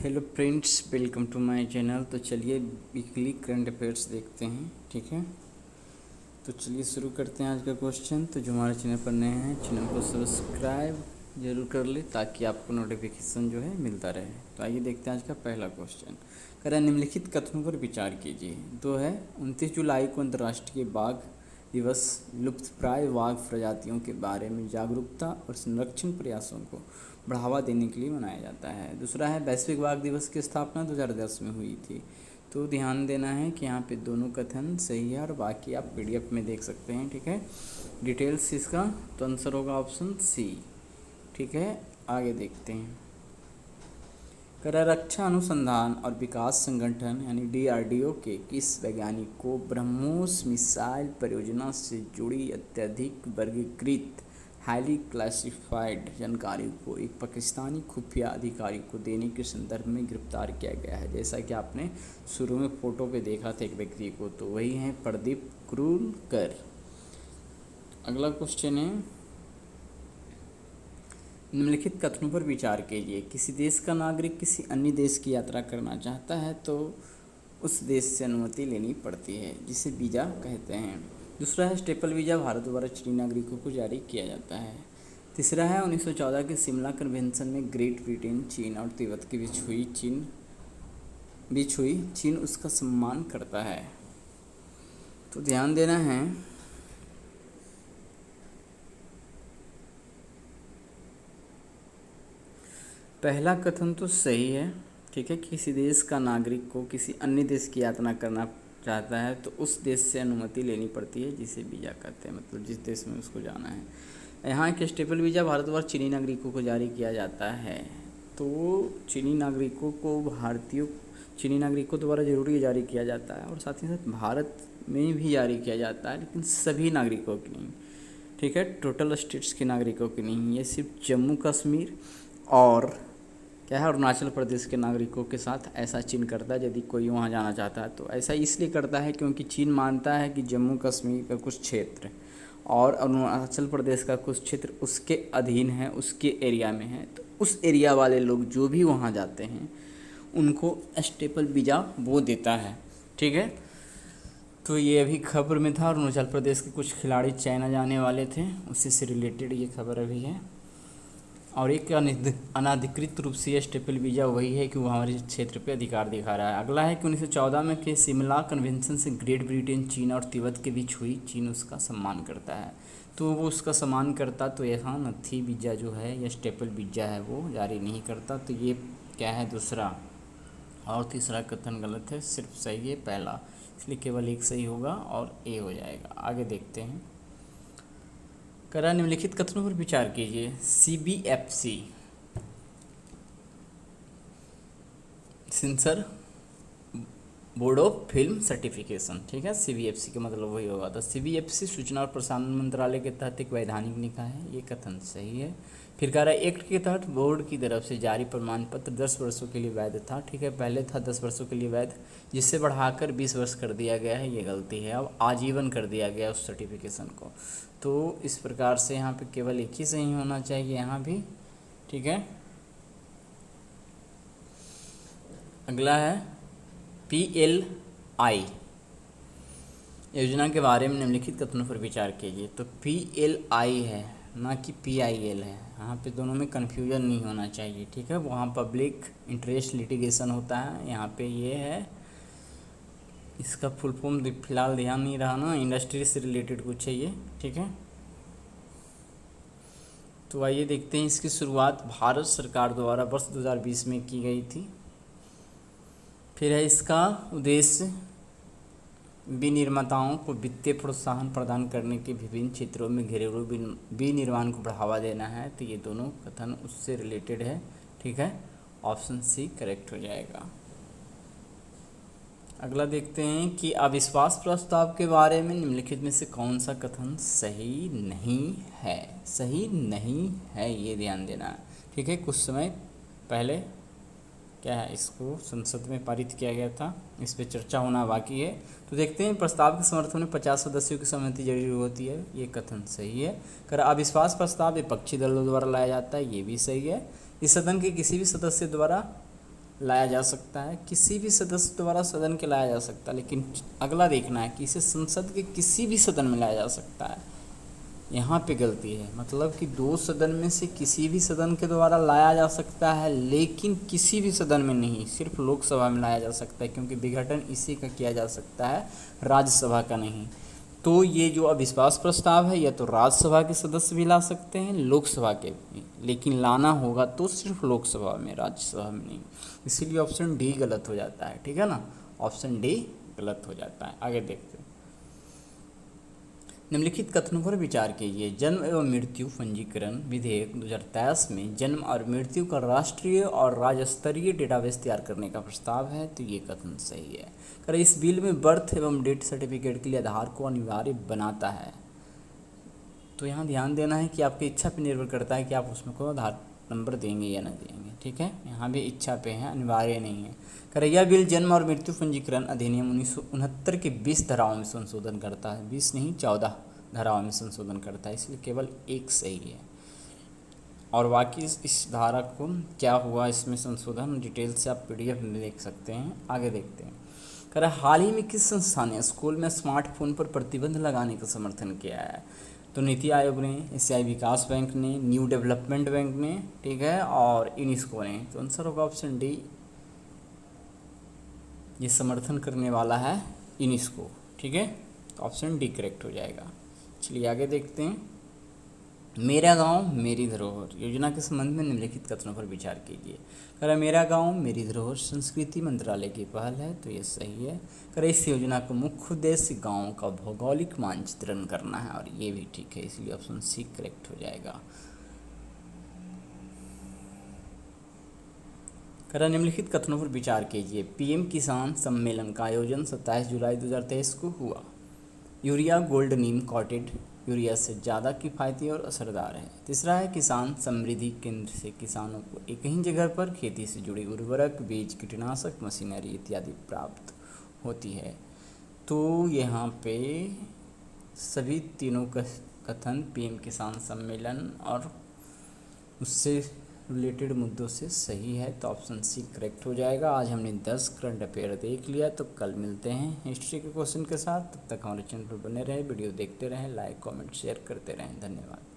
Hello friends, welcome to my channel. तो चलिए weekly current affairs देखते हैं। ठीक है, तो चलिए शुरू करते हैं आज का क्वेश्चन। तो जो हमारे चैनल पर नए हैं, चैनल को सब्सक्राइब जरूर कर ले ताकि आपको नोटिफिकेशन जो है मिलता रहे। तो आइए देखते हैं आज का पहला क्वेश्चन। कह रहा है निम्नलिखित कथनों पर विचार कीजिए। तो है 29 जुलाई को अंतर्राष्ट्रीय बाघ दिवस लुप्तप्राय बाघ प्रजातियों के बारे में जागरूकता और संरक्षण प्रयासों को बढ़ावा देने के लिए मनाया जाता है। दूसरा है वैश्विक बाघ दिवस की स्थापना 2010 में हुई थी। तो ध्यान देना है कि यहाँ पे दोनों कथन सही है और बाकी आप पीडीएफ में देख सकते हैं। ठीक है, डिटेल्स इसका तो आंसर होगा ऑप्शन सी। ठीक है, आगे देखते हैं। रक्षा अनुसंधान और विकास संगठन यानी डीआरडीओ के किस वैज्ञानिक को ब्रह्मोस मिसाइल परियोजना से जुड़ी अत्यधिक वर्गीकृत हाईली क्लासिफाइड जानकारी को एक पाकिस्तानी खुफिया अधिकारी को देने के संदर्भ में गिरफ्तार किया गया है? जैसा कि आपने शुरू में फोटो पे देखा था एक व्यक्ति को, तो वही है प्रदीप क्रूलकर। अगला क्वेश्चन है निम्नलिखित कथनों पर विचार कीजिए। किसी देश का नागरिक किसी अन्य देश की यात्रा करना चाहता है तो उस देश से अनुमति लेनी पड़ती है, जिसे वीज़ा कहते हैं। दूसरा है स्टेपल वीज़ा भारत द्वारा चीनी नागरिकों को जारी किया जाता है। तीसरा है 1914 के शिमला कन्वेंशन में ग्रेट ब्रिटेन चीन और तिब्बत के बीच हुई चीन उसका सम्मान करता है। तो ध्यान देना है पहला कथन तो सही है। ठीक है, किसी देश का नागरिक को किसी अन्य देश की यात्रा करना चाहता है तो उस देश से अनुमति लेनी पड़ती है, जिसे वीज़ा कहते हैं, मतलब जिस देश में उसको जाना है। यहाँ के स्टेपल वीज़ा भारत द्वारा चीनी नागरिकों को जारी किया जाता है। तो चीनी नागरिकों द्वारा जरूरी जारी किया जाता है और साथ ही साथ भारत में भी जारी किया जाता है, लेकिन सभी नागरिकों की नहीं। ठीक है, टोटल स्टेट्स के नागरिकों की नहीं, ये सिर्फ जम्मू कश्मीर और क्या है अरुणाचल प्रदेश के नागरिकों के साथ ऐसा चीन करता है। यदि कोई वहाँ जाना चाहता है तो ऐसा इसलिए करता है क्योंकि चीन मानता है कि जम्मू कश्मीर का कुछ क्षेत्र और अरुणाचल प्रदेश का कुछ क्षेत्र उसके अधीन है, उसके एरिया में है। तो उस एरिया वाले लोग जो भी वहाँ जाते हैं उनको स्टेपल वीज़ा वो देता है। ठीक है, तो ये अभी खबर में था, अरुणाचल प्रदेश के कुछ खिलाड़ी चाइना जाने वाले थे, उसी से रिलेटेड ये खबर अभी है। और एक अनाधिकृत रूप से स्टेपल वीज़ा वही है कि वो हमारे क्षेत्र पे अधिकार दिखा रहा है। अगला है कि 1914 में के शिमला कन्वेंशन से ग्रेट ब्रिटेन चीन और तिब्बत के बीच हुई चीन उसका सम्मान करता है। तो वो उसका सम्मान करता तो यहाँ नथी वीज़ा जो है या स्टेपल वीज़ा है वो जारी नहीं करता। तो ये क्या है दूसरा, और तीसरा कथन गलत है, सिर्फ सही है पहला, इसलिए केवल एक सही होगा और ए हो जाएगा। आगे देखते हैं। निम्नलिखित कथनों पर विचार कीजिए। CBFC sensor board of film certification. ठीक है, CBFC का मतलब वही होगा। तो CBFC सूचना और प्रसारण मंत्रालय के तहत एक वैधानिक निकाय है, ये कथन सही है। फिर कह रहा है एक्ट के तहत बोर्ड की तरफ से जारी प्रमाण पत्र 10 वर्षों के लिए वैध था। ठीक है, पहले था 10 वर्षों के लिए वैध, जिससे बढ़ाकर 20 वर्ष कर दिया गया है, ये गलती है। अब आजीवन कर दिया गया उस सर्टिफिकेशन को। तो इस प्रकार से यहाँ पे केवल एक ही सही होना चाहिए यहाँ भी। ठीक है, अगला है PLI योजना के बारे में निम्नलिखित कथनों पर विचार कीजिए। तो PLI है ना कि PIL है, यहाँ पे दोनों में कन्फ्यूजन नहीं होना चाहिए। ठीक है, वहाँ पब्लिक इंटरेस्ट लिटिगेशन होता है, यहाँ पे ये है, इसका फुल फॉर्म फिलहाल ध्यान नहीं रहा ना, इंडस्ट्री से रिलेटेड कुछ है ये। ठीक है, तो आइए देखते हैं। इसकी शुरुआत भारत सरकार द्वारा वर्ष 2020 में की गई थी। फिर है इसका उद्देश्य विनिर्माताओं को वित्तीय प्रोत्साहन प्रदान करने के विभिन्न क्षेत्रों में घरेलू विनिर्माण को बढ़ावा देना है। तो ये दोनों कथन उससे रिलेटेड है। ठीक है, ऑप्शन सी करेक्ट हो जाएगा। अगला देखते हैं कि अविश्वास प्रस्ताव के बारे में निम्नलिखित में से कौन सा कथन सही नहीं है? सही नहीं है, ये ध्यान देना है। ठीक है, कुछ समय पहले क्या है इसको संसद में पारित किया गया था, इस पर चर्चा होना बाकी है। तो देखते हैं प्रस्ताव के समर्थन में 50 सदस्यों की सहमति जरूरी होती है, ये कथन सही है। कर अविश्वास प्रस्ताव विपक्षी दलों द्वारा लाया जाता है, ये भी सही है। इस सदन के किसी भी सदस्य द्वारा लाया जा सकता है, किसी भी सदस्य द्वारा सदन के लाया जा सकता है, लेकिन अगला देखना है कि इसे संसद के किसी भी सदन में लाया जा सकता है। यहाँ पे गलती है, मतलब कि दो सदन में से किसी भी सदन के द्वारा लाया जा सकता है, लेकिन किसी भी सदन में नहीं, सिर्फ लोकसभा में लाया जा सकता है, क्योंकि विघटन इसी का किया जा सकता है, राज्यसभा का नहीं। तो ये जो अविश्वास प्रस्ताव है, या तो राज्यसभा के सदस्य भी ला सकते हैं, लोकसभा के भी, लेकिन लाना होगा तो सिर्फ लोकसभा में, राज्यसभा में नहीं। इसीलिए ऑप्शन डी गलत हो जाता है, ठीक है ना, ऑप्शन डी गलत हो जाता है। आगे देखते हैं। निम्नलिखित कथनों पर विचार कीजिए। जन्म एवं मृत्यु पंजीकरण विधेयक 2023 में जन्म और मृत्यु का राष्ट्रीय और राज्य स्तरीय डेटाबेस तैयार करने का प्रस्ताव है, तो ये कथन सही है। कर इस बिल में बर्थ एवं डेथ सर्टिफिकेट के लिए आधार को अनिवार्य बनाता है। तो यहाँ ध्यान देना है कि आपकी इच्छा पर निर्भर करता है कि आप उसमें को आधार नंबर देंगे या नहीं देंगे, ठीक है। यहाँ भी इच्छा पे है, अनिवार्य नहीं है। कर यह बिल जन्म और मृत्यु पंजीकरण अधिनियम 1969 के 20 धाराओं में संशोधन करता है, 20 नहीं 14 धाराओं में संशोधन करता है, इसलिए केवल एक सही है। और बाकी इस धारा को क्या हुआ इसमें संशोधन डिटेल से आप PDF में देख सकते हैं। आगे देखते हैं। कर हाल ही में किस संस्था ने स्कूल में स्मार्टफोन पर प्रतिबंध लगाने का समर्थन किया है? तो नीति आयोग ने, एशियाई विकास बैंक ने, न्यू डेवलपमेंट बैंक ने, ठीक है, और यूनेस्को ने। तो आंसर होगा ऑप्शन डी, ये समर्थन करने वाला है यूनेस्को, ठीक है। तो ऑप्शन डी करेक्ट हो जाएगा। चलिए आगे देखते हैं। मेरा गांव मेरी धरोहर योजना के संबंध में निम्नलिखित कथनों पर विचार कीजिए। कह मेरा गांव मेरी धरोहर संस्कृति मंत्रालय की पहल है, तो ये सही है। कह इस योजना का मुख्य उद्देश्य गाँव का भौगोलिक मानचित्रण करना है, और ये भी ठीक है, इसलिए ऑप्शन सी करेक्ट हो जाएगा। कह निम्नलिखित कथनों पर विचार कीजिए। PM किसान सम्मेलन का आयोजन 27 जुलाई 2023 को हुआ। यूरिया गोल्ड नीम कॉटेड यूरिया से ज़्यादा किफ़ायती और असरदार है। तीसरा है किसान समृद्धि केंद्र से किसानों को एक ही जगह पर खेती से जुड़ी उर्वरक, बीज, कीटनाशक, मशीनरी इत्यादि प्राप्त होती है। तो यहाँ पे सभी तीनों कथन PM किसान सम्मेलन और उससे रिलेटेड मुद्दों से सही है, तो ऑप्शन सी करेक्ट हो जाएगा। आज हमने 10 करंट अफेयर देख लिया, तो कल मिलते हैं हिस्ट्री के क्वेश्चन के साथ। तब तक हमारे चैनल पर बने रहें, वीडियो देखते रहें, लाइक कमेंट शेयर करते रहें। धन्यवाद।